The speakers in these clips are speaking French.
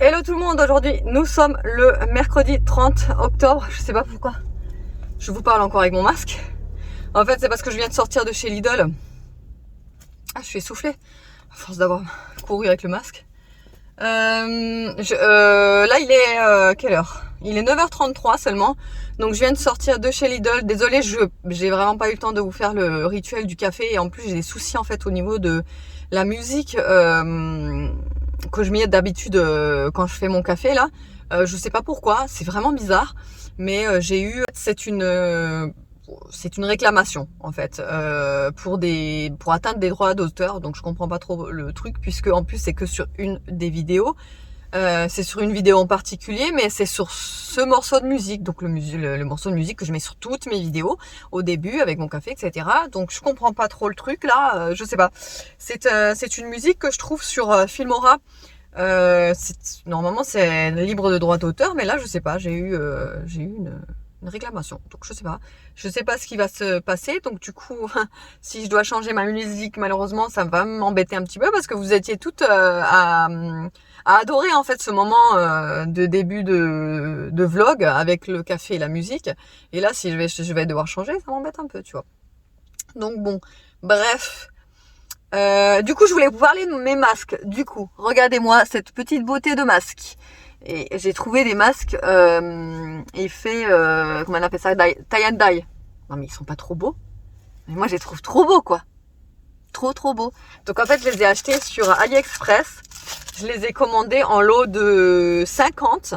Hello tout le monde, aujourd'hui nous sommes le mercredi 30 octobre, je sais pas pourquoi je vous parle encore avec mon masque. En fait c'est parce que je viens de sortir de chez Lidl. Ah, je suis essoufflée à force d'avoir couru avec le masque. Là il est quelle heure? Il est 9h33 seulement, donc je viens de sortir de chez Lidl. Désolée, j'ai vraiment pas eu le temps de vous faire le rituel du café et en plus j'ai des soucis en fait au niveau de la musique que je mets d'habitude quand je fais mon café là. Je sais pas pourquoi, c'est vraiment bizarre, mais c'est une réclamation en fait pour atteindre des droits d'auteur, donc je comprends pas trop le truc puisque en plus c'est que sur une des vidéos. C'est sur une vidéo en particulier, mais c'est sur ce morceau de musique, donc le morceau de musique que je mets sur toutes mes vidéos au début avec mon café, etc. Donc je comprends pas trop le truc là, je sais pas. C'est une musique que je trouve sur Filmora. Normalement c'est libre de droit d'auteur, mais là je sais pas, j'ai eu une réclamation, donc je sais pas ce qui va se passer. Donc du coup si je dois changer ma musique, malheureusement ça va m'embêter un petit peu parce que vous étiez toutes à adorer en fait ce moment de début de vlog avec le café et la musique, et là si je vais devoir changer, ça m'embête un peu, tu vois. Donc bon, bref. Du coup, je voulais vous parler de mes masques. Du coup, regardez-moi cette petite beauté de masque. Et j'ai trouvé des masques effet, comment on appelle ça, tie and dye. Non mais ils sont pas trop beaux. Mais moi, je les trouve trop beaux, quoi. Trop beaux. Donc en fait, je les ai achetés sur AliExpress. Je les ai commandés en lot de 50.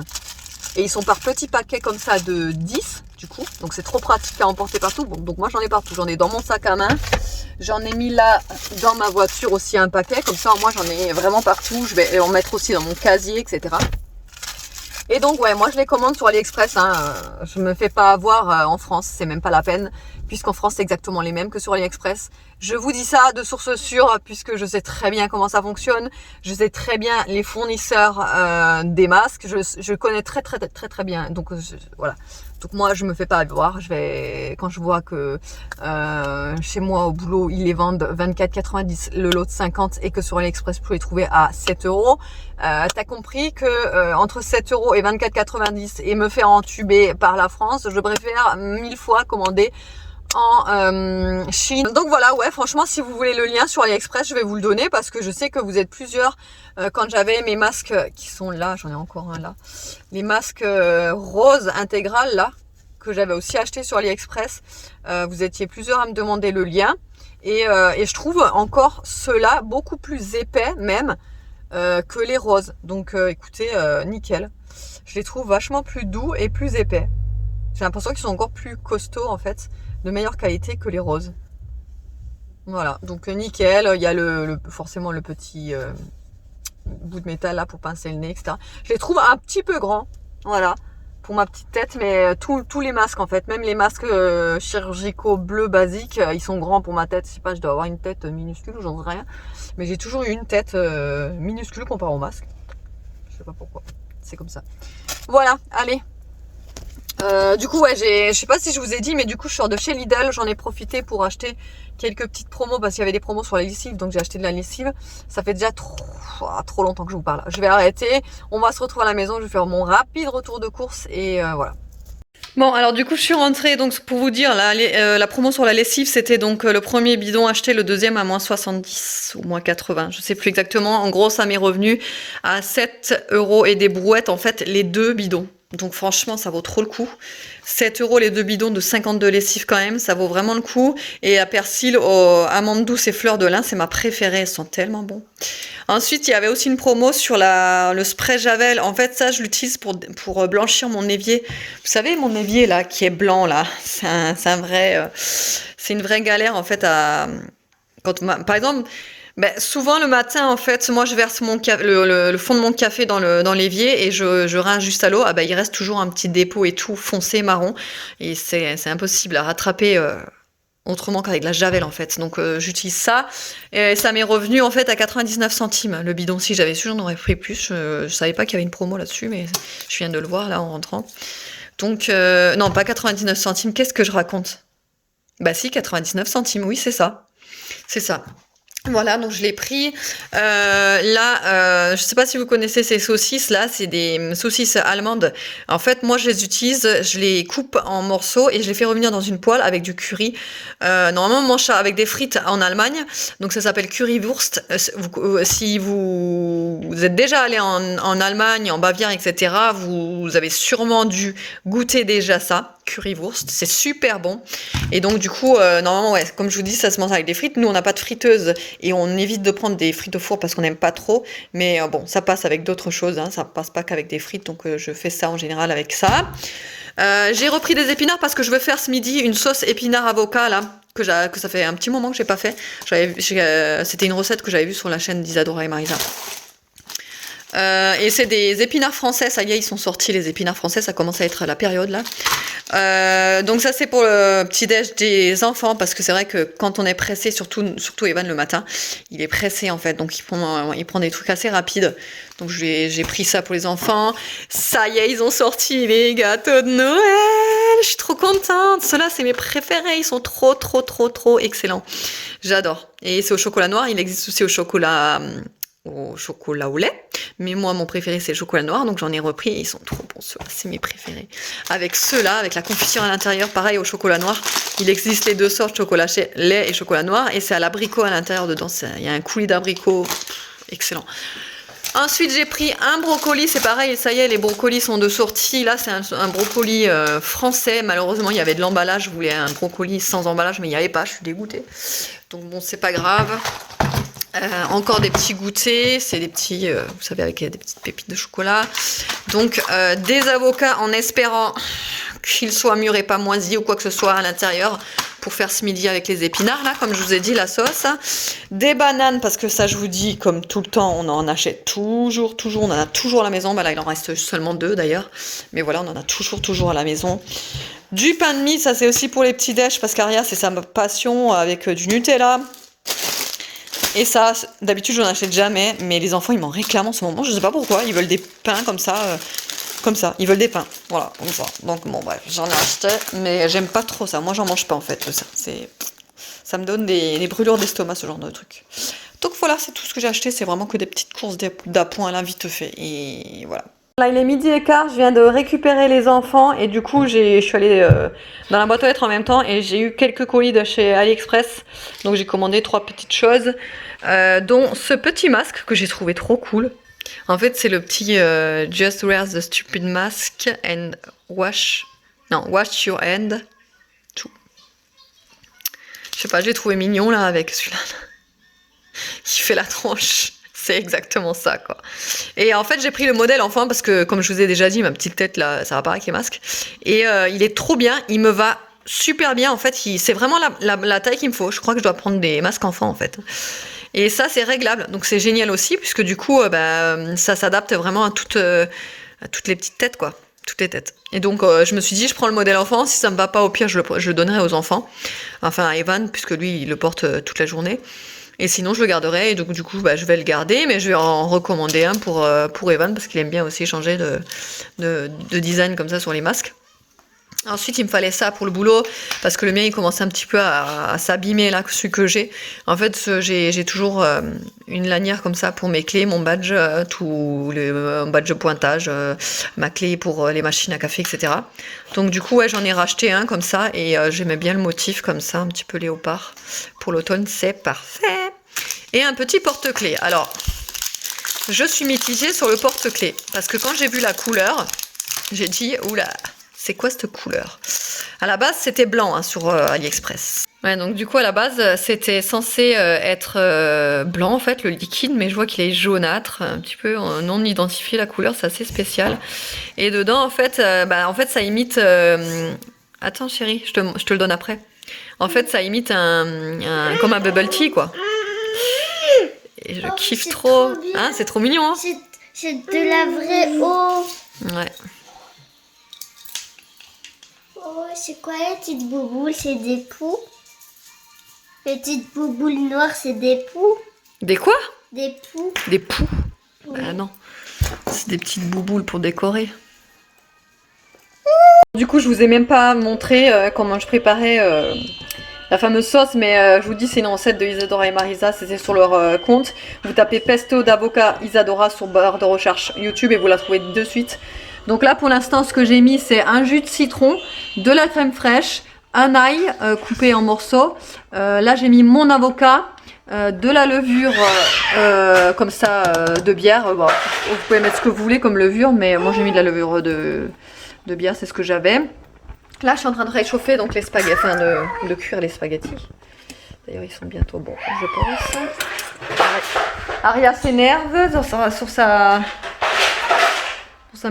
Et ils sont par petits paquets comme ça de 10, du coup. Donc c'est trop pratique à emporter partout. Bon, donc moi, j'en ai partout. J'en ai dans mon sac à main. J'en ai mis là dans ma voiture aussi un paquet, comme ça moi j'en ai vraiment partout. Je vais en mettre aussi dans mon casier, etc. Et donc ouais, moi je les commande sur AliExpress, hein. Je me fais pas avoir en France, c'est même pas la peine, puisqu'en France c'est exactement les mêmes que sur AliExpress. Je vous dis ça de source sûre, puisque je sais très bien comment ça fonctionne. Je sais très bien les fournisseurs des masques. Je connais très bien. Donc voilà. Donc moi je me fais pas avoir. Quand je vois que chez moi au boulot ils les vendent 24,90 le lot de 50 et que sur AliExpress vous pouvez les trouver à 7 €. T'as compris que entre 7 € et 24,90 et me faire entuber par la France, je préfère 1000 fois commander en Chine. Donc voilà, ouais, franchement, si vous voulez le lien sur AliExpress, je vais vous le donner parce que je sais que vous êtes plusieurs. Quand j'avais mes masques qui sont là, j'en ai encore un là, les masques roses intégrales là, que j'avais aussi acheté sur AliExpress, vous étiez plusieurs à me demander le lien. Et je trouve encore ceux-là beaucoup plus épais même que les roses. Donc écoutez, nickel. Je les trouve vachement plus doux et plus épais. J'ai l'impression qu'ils sont encore plus costauds en fait, de meilleure qualité que les roses. Voilà, donc nickel. Il y a forcément le petit bout de métal là pour pincer le nez, etc. Je les trouve un petit peu grands, voilà, pour ma petite tête, mais tous les masques en fait, même les masques chirurgicaux bleus basiques, ils sont grands pour ma tête. Je sais pas, je dois avoir une tête minuscule ou j'en sais rien, mais j'ai toujours eu une tête minuscule comparé au masque. Je sais pas pourquoi, c'est comme ça. Voilà, allez. Du coup ouais, je sais pas si je vous ai dit, mais du coup je sors de chez Lidl, j'en ai profité pour acheter quelques petites promos parce qu'il y avait des promos sur la lessive, donc j'ai acheté de la lessive. Ça fait déjà trop longtemps que je vous parle. Je vais arrêter, on va se retrouver à la maison, je vais faire mon rapide retour de course et voilà. Bon, alors du coup je suis rentrée, donc pour vous dire, la promo sur la lessive, c'était donc le premier bidon acheté, le deuxième à moins 70 ou moins 80, je sais plus exactement. En gros ça m'est revenu à 7 € et des brouettes en fait, les deux bidons. Donc franchement ça vaut trop le coup. 7 € les deux bidons de 52 lessives quand même, ça vaut vraiment le coup. Et à persil, amande douce et fleurs de lin, c'est ma préférée, elles sont tellement bons. Ensuite il y avait aussi une promo sur le spray Javel. En fait ça je l'utilise pour blanchir mon évier. Vous savez mon évier là qui est blanc là, c'est une vraie galère en fait par exemple. Ben, souvent le matin en fait, moi je verse le fond de mon café dans l'évier et je rince juste à l'eau. Ah ben il reste toujours un petit dépôt et tout foncé marron et c'est impossible à rattraper autrement qu'avec la javel en fait. Donc j'utilise ça et ça m'est revenu en fait à 99 centimes le bidon. Si j'avais su j'en aurais pris plus. Je savais pas qu'il y avait une promo là-dessus, mais je viens de le voir là en rentrant. Donc non, pas 99 centimes. Qu'est-ce que je raconte? Bah si, 99 centimes. Oui, c'est ça. C'est ça. Voilà, donc je l'ai pris. Là, je sais pas si vous connaissez ces saucisses. Là, c'est des saucisses allemandes. En fait, moi, je les utilise, je les coupe en morceaux et je les fais revenir dans une poêle avec du curry. Normalement, on mange ça avec des frites en Allemagne. Donc, ça s'appelle Currywurst. Si vous êtes déjà allé en Allemagne, en Bavière, etc., vous avez sûrement dû goûter déjà ça. Currywurst, c'est super bon. Et donc, du coup, normalement, ouais, comme je vous dis, ça se mange avec des frites. Nous, on n'a pas de friteuse. Et on évite de prendre des frites au four parce qu'on n'aime pas trop. Mais bon, ça passe avec d'autres choses. Hein, ça passe pas qu'avec des frites. Donc je fais ça en général avec ça. J'ai repris des épinards parce que je veux faire ce midi une sauce épinard avocat là. Que ça fait un petit moment que j'ai pas fait. C'était une recette que j'avais vue sur la chaîne d'Isadora et Marisa. Et c'est des épinards français, ça y est, ils sont sortis les épinards français, ça commence à être la période là. Donc ça c'est pour le petit déj des enfants parce que c'est vrai que quand on est pressé, surtout Evan le matin, il est pressé en fait, donc il prend des trucs assez rapides. Donc j'ai pris ça pour les enfants. Ça y est, ils ont sorti les gâteaux de Noël. Je suis trop contente. Ceux-là c'est mes préférés, ils sont trop excellents. J'adore. Et c'est au chocolat noir, il existe aussi au chocolat au lait, mais moi mon préféré c'est le chocolat noir, donc j'en ai repris et ils sont trop bons ceux-là, c'est mes préférés. Avec ceux-là, avec la confiture à l'intérieur, pareil au chocolat noir, il existe les deux sortes, chocolat lait et chocolat noir, et c'est à l'abricot à l'intérieur dedans, il y a un coulis d'abricot, excellent. Ensuite j'ai pris un brocoli, c'est pareil, ça y est, les brocolis sont de sortie, là c'est un brocoli français, malheureusement il y avait de l'emballage, je voulais un brocoli sans emballage, mais il n'y avait pas, je suis dégoûtée, donc bon c'est pas grave. Encore des petits goûters, c'est des petits, vous savez, avec des petites pépites de chocolat. Donc des avocats en espérant qu'ils soient mûrs et pas moisis ou quoi que ce soit à l'intérieur pour faire ce midi avec les épinards là, comme je vous ai dit, la sauce. Des bananes parce que ça je vous dis, comme tout le temps, on en achète toujours, on en a toujours à la maison. Bah là il en reste seulement 2 d'ailleurs, mais voilà, on en a toujours à la maison. Du pain de mie, ça c'est aussi pour les petits déj parce qu'Aria c'est sa passion avec du Nutella. Et ça, d'habitude, je n'en achète jamais, mais les enfants, ils m'en réclament en ce moment. Je sais pas pourquoi, ils veulent des pains comme ça, ils veulent des pains, voilà, comme ça. Donc bon, bref, j'en ai acheté, mais j'aime pas trop ça. Moi, j'en mange pas en fait. Ça me donne des brûlures d'estomac, ce genre de truc. Donc voilà, c'est tout ce que j'ai acheté. C'est vraiment que des petites courses d'appoint là, vite fait. Et voilà. Là, il est 12h15, je viens de récupérer les enfants et du coup, je suis allée dans la boîte aux lettres en même temps et j'ai eu quelques colis de chez AliExpress. Donc j'ai commandé 3 petites choses, dont ce petit masque que j'ai trouvé trop cool. En fait, c'est le petit Just wear the stupid mask and wash your hand too. Je sais pas, j'ai trouvé mignon là avec celui-là. Il fait la tronche. C'est exactement ça, quoi. Et en fait, j'ai pris le modèle enfant parce que, comme je vous ai déjà dit, ma petite tête, là, ça va pas avec les masques. Et il est trop bien, il me va super bien. En fait, c'est vraiment la taille qu'il me faut. Je crois que je dois prendre des masques enfants, en fait. Et ça, c'est réglable. Donc, c'est génial aussi, puisque du coup, ça s'adapte vraiment à toutes les petites têtes, quoi. Toutes les têtes. Et donc, je me suis dit, je prends le modèle enfant. Si ça me va pas, au pire, je le donnerai aux enfants. Enfin, à Evan, puisque lui, il le porte toute la journée. Et sinon, je le garderai. Et donc, du coup, je vais le garder. Mais je vais en recommander un pour Evan. Parce qu'il aime bien aussi changer de design comme ça sur les masques. Ensuite, il me fallait ça pour le boulot. Parce que le mien, il commençait un petit peu à s'abîmer, là, celui que j'ai. En fait, j'ai toujours une lanière comme ça pour mes clés, mon badge, mon badge pointage, ma clé pour les machines à café, etc. Donc, du coup, ouais, j'en ai racheté un comme ça. Et j'aimais bien le motif comme ça, un petit peu léopard. Pour l'automne, c'est parfait. Et un petit porte-clés. Alors, je suis mitigée sur le porte-clés. Parce que quand j'ai vu la couleur, j'ai dit, oula, c'est quoi cette couleur? À la base, c'était blanc hein, sur AliExpress. Ouais, donc du coup, à la base, c'était censé être blanc, en fait, le liquide, mais je vois qu'il est jaunâtre, un petit peu non identifié la couleur, c'est assez spécial. Et dedans, en fait, ça imite... Attends, chérie, je te le donne après. En fait, ça imite comme un bubble tea, quoi. Et je kiffe trop. Hein, c'est trop mignon, hein. C'est de la vraie eau. Ouais. Oh, c'est quoi les petites bouboules? C'est des poux. Les petites bouboules noires, c'est des poux. Des quoi? Des poux. Des poux? Oui. Ah non. C'est des petites bouboules pour décorer. Du coup, je vous ai même pas montré comment je préparais la fameuse sauce, mais je vous dis c'est une recette de Isadora et Marisa, c'était sur leur compte. Vous tapez pesto d'avocat Isadora sur barre de recherche YouTube et vous la trouvez de suite. Donc là pour l'instant ce que j'ai mis c'est un jus de citron, de la crème fraîche, un ail coupé en morceaux. Là j'ai mis mon avocat, de la levure comme ça de bière. Bon, vous pouvez mettre ce que vous voulez comme levure, mais moi j'ai mis de la levure de bière, c'est ce que j'avais. Là je suis en train de réchauffer donc les spaghettis, enfin de cuire les spaghettis. D'ailleurs ils sont bientôt bons je pense. Aria s'énerve sur sa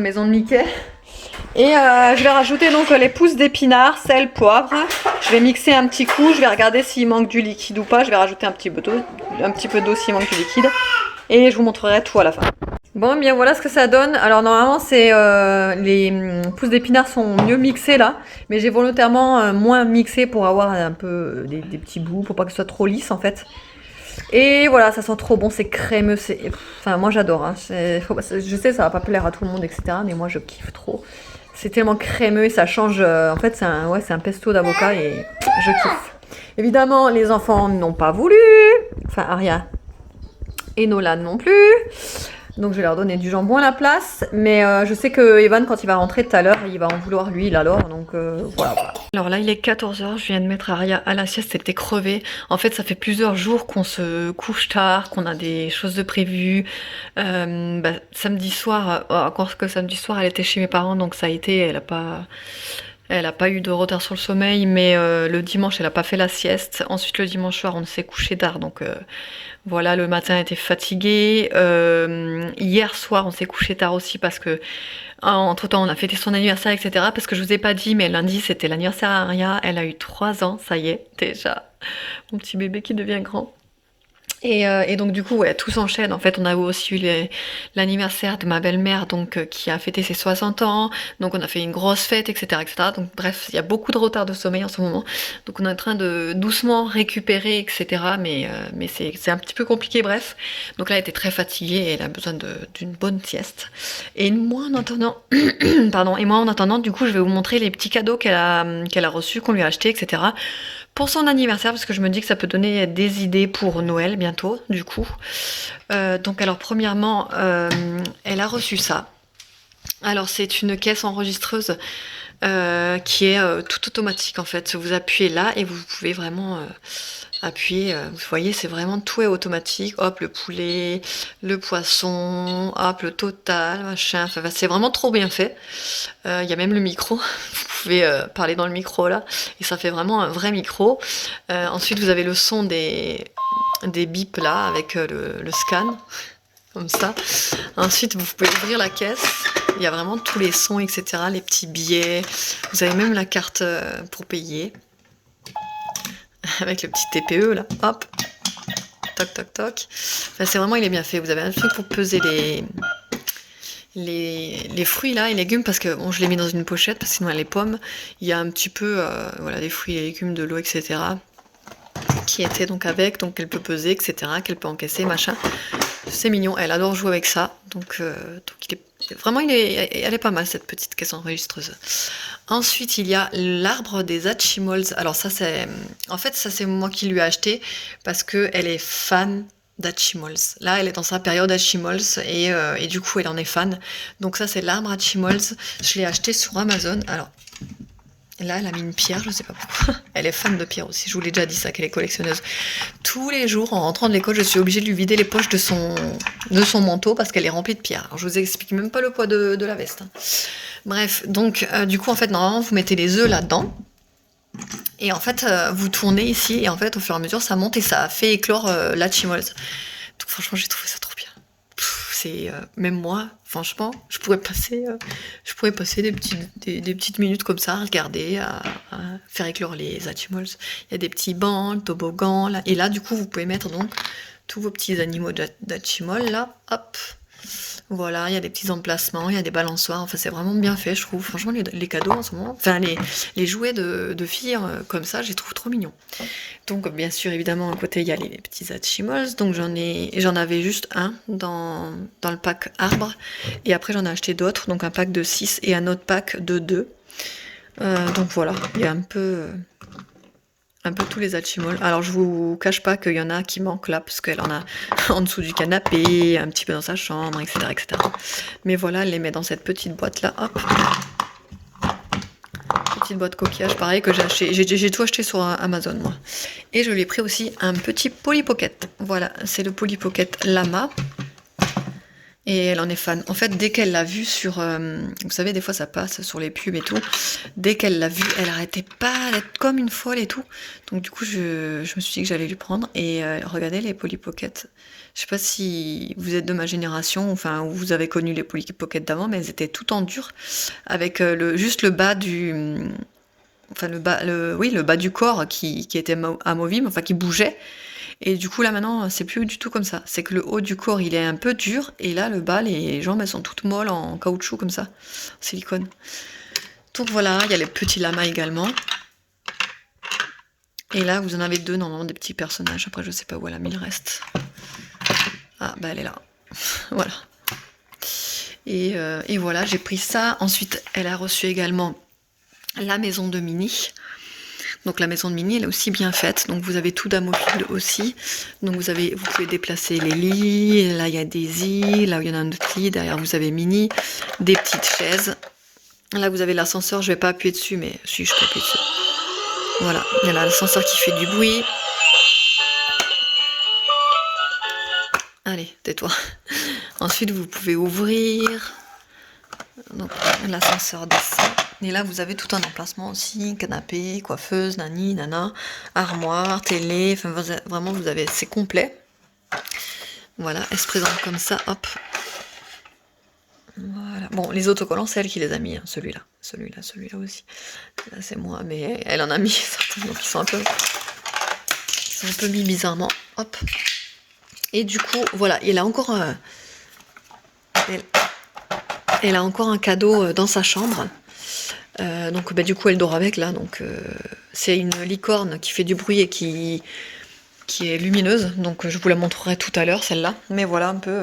maison de Mickey. Et je vais rajouter donc les pousses d'épinards, sel, poivre. Je vais mixer un petit coup, je vais regarder s'il manque du liquide ou pas. Je vais rajouter un petit peu d'eau s'il manque du liquide. Et je vous montrerai tout à la fin. Bon, bien voilà ce que ça donne. Alors normalement, c'est les pousses d'épinards sont mieux mixées là. Mais j'ai volontairement moins mixé pour avoir un peu des petits bouts, pour pas que ce soit trop lisse en fait. Et voilà, ça sent trop bon, c'est crémeux. Enfin, moi j'adore. Hein. Je sais, ça va pas plaire à tout le monde, etc. Mais moi je kiffe trop. C'est tellement crémeux et ça change. En fait, c'est un pesto d'avocat et je kiffe. Évidemment, les enfants n'ont pas voulu. Enfin, Aria et Nolan non plus. Donc, je vais leur donner du jambon à la place. Mais je sais que Evan, quand il va rentrer tout à l'heure, il va en vouloir lui, il adore. Donc, voilà. Alors là, il est 14h. Je viens de mettre Aria à la sieste. C'était crevé. En fait, ça fait plusieurs jours qu'on se couche tard, qu'on a des choses de prévues. Samedi soir, encore que samedi soir, elle était chez mes parents. Donc, ça a été, elle a pas eu de retard sur le sommeil, mais le dimanche, elle a pas fait la sieste. Ensuite, le dimanche soir, on s'est couché tard, donc voilà, le matin, elle était fatiguée. Hier soir, on s'est couché tard aussi parce que entre-temps, on a fêté son anniversaire, etc. Parce que je vous ai pas dit, mais lundi, c'était l'anniversaire à Aria. Elle a eu 3 ans, ça y est, déjà. Mon petit bébé qui devient grand. Et donc du coup ouais, tout s'enchaîne. En fait on a aussi eu l'anniversaire de ma belle-mère donc qui a fêté ses 60 ans, donc on a fait une grosse fête, etc., etc. Donc bref, il y a beaucoup de retard de sommeil en ce moment, donc on est en train de doucement récupérer, etc. Mais c'est un petit peu compliqué, bref. Donc là elle était très fatiguée et elle a besoin d'une bonne sieste. Et moi en attendant du coup je vais vous montrer les petits cadeaux qu'elle a reçus, qu'on lui a achetés, etc. pour son anniversaire, parce que je me dis que ça peut donner des idées pour Noël bientôt, du coup. Donc alors premièrement, elle a reçu ça. Alors c'est une caisse enregistreuse qui est tout automatique en fait. Vous appuyez là et vous pouvez vraiment appuyer. Vous voyez, c'est vraiment tout est automatique. Hop, le poulet, le poisson, hop, le total, machin. Enfin, c'est vraiment trop bien fait. Il y a même le micro. Vous pouvez parler dans le micro là. Et ça fait vraiment un vrai micro. Ensuite, vous avez le son des bips là avec le scan. Comme ça. Ensuite, vous pouvez ouvrir la caisse. Il y a vraiment tous les sons, etc. Les petits billets. Vous avez même la carte pour payer. Avec le petit TPE là. Hop. Toc, toc, toc. Enfin, c'est vraiment, il est bien fait. Vous avez un truc pour peser les fruits là et légumes, parce que bon, je les mets dans une pochette parce que sinon les pommes, il y a un petit peu voilà, des fruits et légumes, de l'eau, etc. qui étaient donc avec, donc elle peut peser, etc., qu'elle peut encaisser, machin. C'est mignon, elle adore jouer avec ça, donc elle est pas mal cette petite caisse enregistreuse. Ensuite il y a l'arbre des Hatchimals. Alors ça c'est moi qui lui ai acheté parce que elle est fan d'Hatchimals. Là elle est dans sa période Hatchimals et du coup elle en est fan. Donc ça c'est l'arbre Hatchimals. Je l'ai acheté sur Amazon. Alors là, elle a mis une pierre, je sais pas pourquoi. Elle est fan de pierre aussi, je vous l'ai déjà dit ça, qu'elle est collectionneuse. Tous les jours, en rentrant de l'école, je suis obligée de lui vider les poches de son manteau parce qu'elle est remplie de pierres. Alors, je vous explique même pas le poids de la veste. Hein. Bref, donc, du coup, en fait, normalement, vous mettez les œufs là-dedans. Et en fait, vous tournez ici, et en fait, au fur et à mesure, ça monte et ça fait éclore l'Hatchimals. Donc, franchement, j'ai trouvé ça trop bien. Même moi, franchement, je pourrais passer des petites minutes comme ça à regarder, à faire éclore les Hatchimals. Il y a des petits bancs, le toboggan, là. Et là, du coup, vous pouvez mettre donc tous vos petits animaux d'Hatchimal, là, hop. Voilà, il y a des petits emplacements, il y a des balançoires, enfin c'est vraiment bien fait, je trouve. Franchement, les cadeaux en ce moment, enfin les jouets de filles comme ça, je les trouve trop mignons. Donc bien sûr, évidemment, à côté, il y a les petits Hatchimals, donc j'en avais juste un dans le pack arbre, et après j'en ai acheté d'autres, donc un pack de 6 et un autre pack de 2. Donc voilà, il y a un peu un peu tous les Hatchimals. Alors je vous cache pas qu'il y en a qui manquent là, parce qu'elle en a en dessous du canapé, un petit peu dans sa chambre, etc. etc. Mais voilà, elle les met dans cette petite boîte là, hop. Petite boîte coquillage, pareil, que j'ai acheté. J'ai tout acheté sur Amazon, moi. Et je lui ai pris aussi un petit Polly Pocket. Voilà, c'est le Polly Pocket Lama. Et elle en est fan. En fait, dès qu'elle l'a vu sur... vous savez, des fois, ça passe sur les pubs et tout. Dès qu'elle l'a vu, elle arrêtait pas d'être comme une folle et tout. Donc, du coup, je me suis dit que j'allais lui prendre. Et regardez les Polly Pocket. Je sais pas si vous êtes de ma génération, enfin, ou vous avez connu les Polly Pocket d'avant, mais elles étaient tout en dur. Avec juste le bas du... Enfin, le bas du corps qui était amovible, enfin, qui bougeait. Et du coup, là, maintenant, c'est plus du tout comme ça. C'est que le haut du corps, il est un peu dur. Et là, le bas, les jambes, elles sont toutes molles en caoutchouc, comme ça. En silicone. Donc voilà, il y a les petits lamas également. Et là, vous en avez deux, normalement, des petits personnages. Après, je sais pas où elle a mis le reste. Ah, bah, elle est là. Voilà. Et voilà, j'ai pris ça. Ensuite, elle a reçu également la maison de Minnie. Donc la maison de Minnie, elle est aussi bien faite. Donc vous avez tout d'amovible aussi. Donc vous pouvez déplacer les lits. Là, il y a des lits. Là, il y en a un autre lit. Derrière, vous avez Minnie. Des petites chaises. Là, vous avez l'ascenseur. Je vais pas appuyer dessus, mais si, je peux appuyer dessus. Voilà. Il y a l'ascenseur qui fait du bruit. Allez, tais-toi. Ensuite, vous pouvez ouvrir. Donc l'ascenseur descend. Et là, vous avez tout un emplacement aussi, canapé, coiffeuse, nani, nana, armoire, télé, enfin vraiment, c'est complet. Voilà, elle se présente comme ça, hop. Voilà. Bon, les autocollants, c'est elle qui les a mis, hein, celui-là aussi. Là, c'est moi, mais elle en a mis certains, donc ils sont un peu mis bizarrement, hop. Et du coup, voilà, elle a encore un cadeau dans sa chambre. Donc bah, du coup elle dort avec là, donc c'est une licorne qui fait du bruit et qui est lumineuse, donc je vous la montrerai tout à l'heure celle-là, mais voilà un peu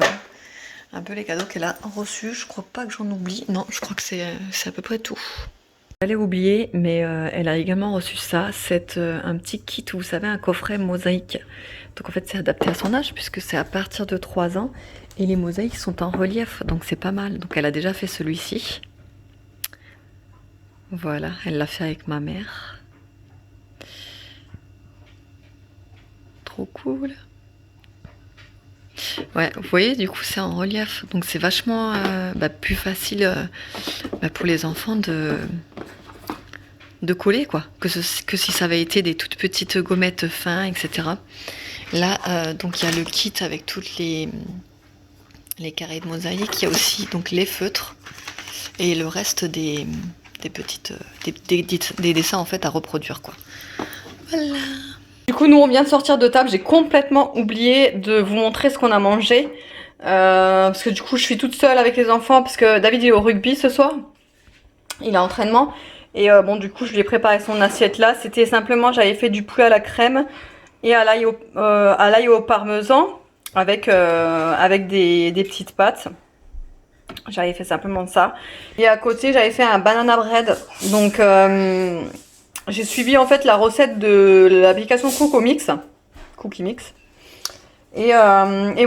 les cadeaux qu'elle a reçus. Je crois pas que j'en oublie, non, je crois que c'est à peu près tout. Elle est oubliée, mais elle a également reçu ça, c'est un petit kit, vous savez, un coffret mosaïque. Donc en fait c'est adapté à son âge puisque c'est à partir de 3 ans et les mosaïques sont en relief, donc c'est pas mal. Donc elle a déjà fait celui-ci. Voilà, elle l'a fait avec ma mère. Trop cool. Ouais, vous voyez, du coup, c'est en relief. Donc, c'est vachement plus facile pour les enfants de coller, quoi. Que si ça avait été des toutes petites gommettes fins, etc. Là, donc, il y a le kit avec toutes les carrés de mosaïque. Il y a aussi donc les feutres et le reste des dessins en fait à reproduire, quoi. Voilà. Du coup, nous on vient de sortir de table. J'ai complètement oublié de vous montrer ce qu'on a mangé parce que du coup je suis toute seule avec les enfants parce que David il est au rugby ce soir, il a entraînement et bon du coup je lui ai préparé son assiette là. C'était simplement, j'avais fait du poulet à la crème et à l'ail au parmesan avec des petites pâtes. J'avais fait simplement ça. Et à côté, j'avais fait un banana bread. Donc, j'ai suivi en fait la recette de l'application Cookie Mix. Et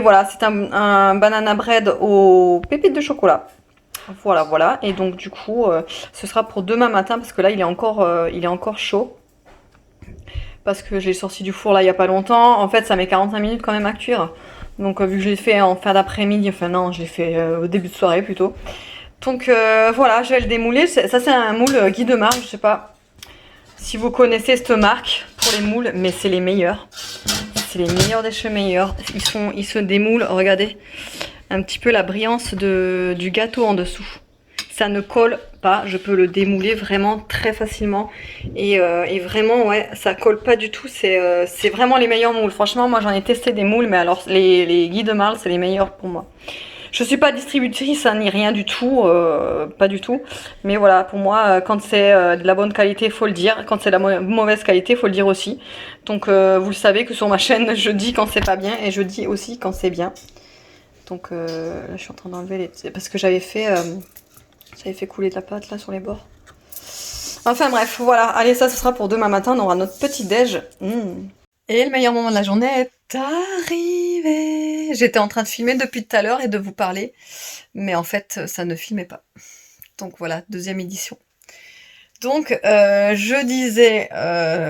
voilà, c'est un banana bread aux pépites de chocolat. Voilà. Et donc, du coup, ce sera pour demain matin parce que là, il est encore chaud. Parce que j'ai sorti du four là il n'y a pas longtemps. En fait, ça met 45 minutes quand même à cuire. Donc vu que je l'ai fait en fin d'après-midi, enfin non, je l'ai fait au début de soirée plutôt. Donc voilà, je vais le démouler. Ça c'est un moule Guy de Marque, je sais pas si vous connaissez cette marque pour les moules, mais c'est les meilleurs. C'est les meilleurs des chez meilleurs. Ils se démoulent, regardez, un petit peu la brillance du gâteau en dessous. Ça ne colle pas, je peux le démouler vraiment très facilement et vraiment ouais, ça colle pas du tout, c'est vraiment les meilleurs moules. Franchement moi j'en ai testé des moules, mais alors les Guy de Marle c'est les meilleurs pour moi. Je suis pas distributrice hein, ni rien du tout, pas du tout, mais voilà pour moi quand c'est de la bonne qualité faut le dire, quand c'est de la mauvaise qualité faut le dire aussi. Donc vous le savez que sur ma chaîne je dis quand c'est pas bien et je dis aussi quand c'est bien. Donc là je suis en train d'enlever parce que j'avais fait couler de la pâte là sur les bords. Enfin bref, voilà. Allez, ça, ce sera pour demain matin. On aura notre petit déj. Et le meilleur moment de la journée est arrivé. J'étais en train de filmer depuis tout à l'heure et de vous parler. Mais en fait, ça ne filmait pas. Donc voilà, deuxième édition. Donc, je disais,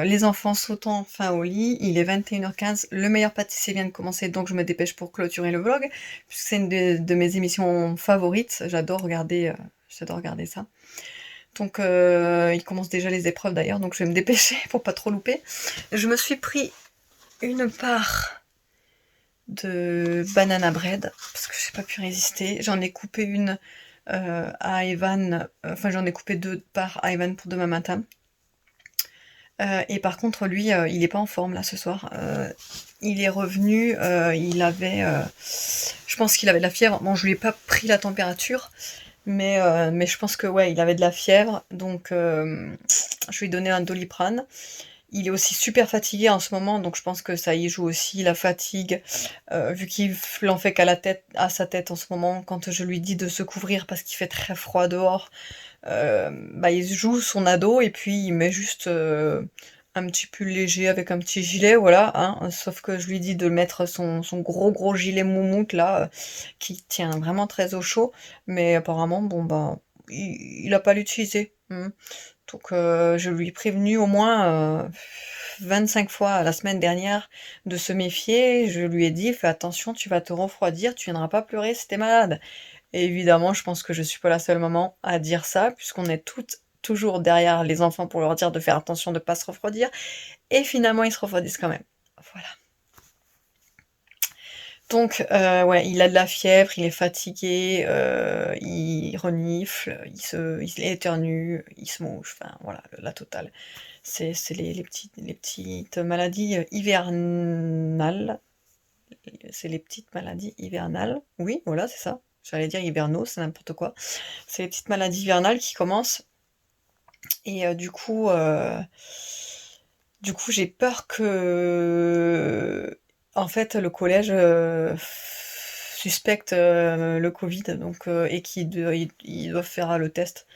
les enfants sautant enfin au lit, il est 21h15, le meilleur pâtissier vient de commencer, donc je me dépêche pour clôturer le vlog, puisque c'est une de mes émissions favorites, j'adore regarder ça. Donc, il commence déjà les épreuves d'ailleurs, donc je vais me dépêcher pour pas trop louper. Je me suis pris une part de banana bread, parce que j'ai pas pu résister, j'en ai coupé une à Evan, enfin j'en ai coupé 2 parts à Evan pour demain matin. Et par contre lui, il est pas en forme là ce soir. Il est revenu, je pense qu'il avait de la fièvre. Bon, je lui ai pas pris la température, mais je pense que ouais, il avait de la fièvre, donc je lui ai donné un Doliprane. Il est aussi super fatigué en ce moment, donc je pense que ça y joue aussi, la fatigue, vu qu'il en fait qu'à sa tête en ce moment, quand je lui dis de se couvrir parce qu'il fait très froid dehors, bah, il joue son ado et puis il met juste un petit pull léger avec un petit gilet, voilà, hein, sauf que je lui dis de mettre son gros gilet moumoute là, qui tient vraiment très au chaud, mais apparemment, bon bah, il a pas l'utiliser. Donc je lui ai prévenu au moins 25 fois la semaine dernière de se méfier. Je lui ai dit, fais attention, tu vas te refroidir, tu viendras pas pleurer si t'es malade. Et évidemment, je pense que je suis pas la seule maman à dire ça, puisqu'on est toutes toujours derrière les enfants pour leur dire de faire attention de pas se refroidir. Et finalement, ils se refroidissent quand même. Voilà. Donc, ouais, il a de la fièvre, il est fatigué, il renifle, il éternue, il se mouche, enfin voilà, la totale. C'est les petites maladies hivernales. C'est les petites maladies hivernales. Oui, voilà, c'est ça. J'allais dire hivernaux, c'est n'importe quoi. C'est les petites maladies hivernales qui commencent. Et du coup, j'ai peur que, en fait, le collège suspecte le Covid, donc et ils doivent faire le test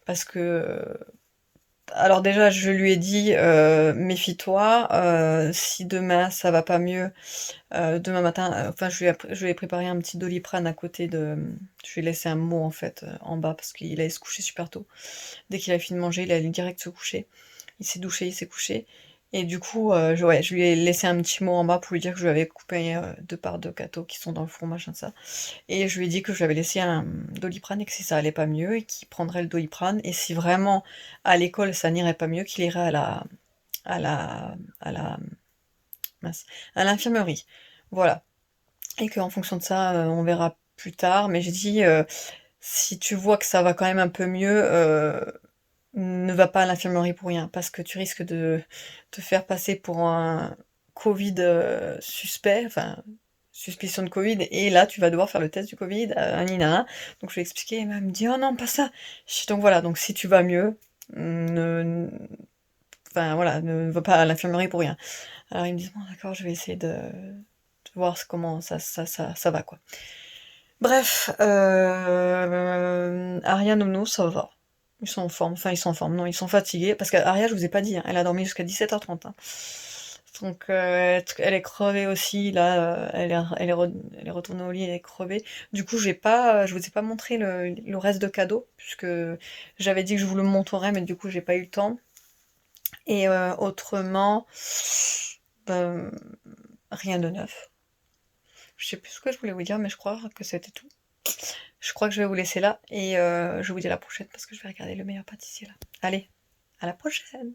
parce que. Alors déjà, je lui ai dit, méfie-toi, si demain ça va pas mieux, demain matin, enfin je lui ai préparé un petit Doliprane à côté de. Je lui ai laissé un mot en fait en bas parce qu'il allait se coucher super tôt. Dès qu'il a fini de manger, il allait direct se coucher. Il s'est douché, il s'est couché. Et du coup, je lui ai laissé un petit mot en bas pour lui dire que je lui avais coupé 2 parts de gâteau qui sont dans le four, machin de ça. Et je lui ai dit que je lui avais laissé un Doliprane et que si ça allait pas mieux, et qu'il prendrait le Doliprane. Et si vraiment à l'école ça n'irait pas mieux, qu'il irait à la, à la, mince, à l'infirmerie. Voilà. Et qu'en fonction de ça, on verra plus tard. Mais j'ai dit, si tu vois que ça va quand même un peu mieux, ne va pas à l'infirmerie pour rien, parce que tu risques de te faire passer pour un Covid suspect, enfin suspicion de Covid, et là tu vas devoir faire le test du Covid, nina. Donc je lui ai expliqué, et elle me dit oh non pas ça. Donc voilà, donc si tu vas mieux, enfin voilà, ne va pas à l'infirmerie pour rien. Alors ils me disent bon d'accord, je vais essayer de voir comment ça va quoi. Bref, Aria, Nono, ça va. Ils sont en forme, enfin ils sont en forme, non, ils sont fatigués, parce qu'Aria, je vous ai pas dit, hein, elle a dormi jusqu'à 17h30. Hein. Donc elle est crevée aussi, là, elle est retournée au lit, elle est crevée. Du coup, je vous ai pas montré le reste de cadeaux, puisque j'avais dit que je vous le montrerais, mais du coup, j'ai pas eu le temps. Et autrement, ben, rien de neuf. Je sais plus ce que je voulais vous dire, mais je crois que c'était tout. Je crois que je vais vous laisser là et je vous dis à la prochaine parce que je vais regarder le meilleur pâtissier là. Allez, à la prochaine!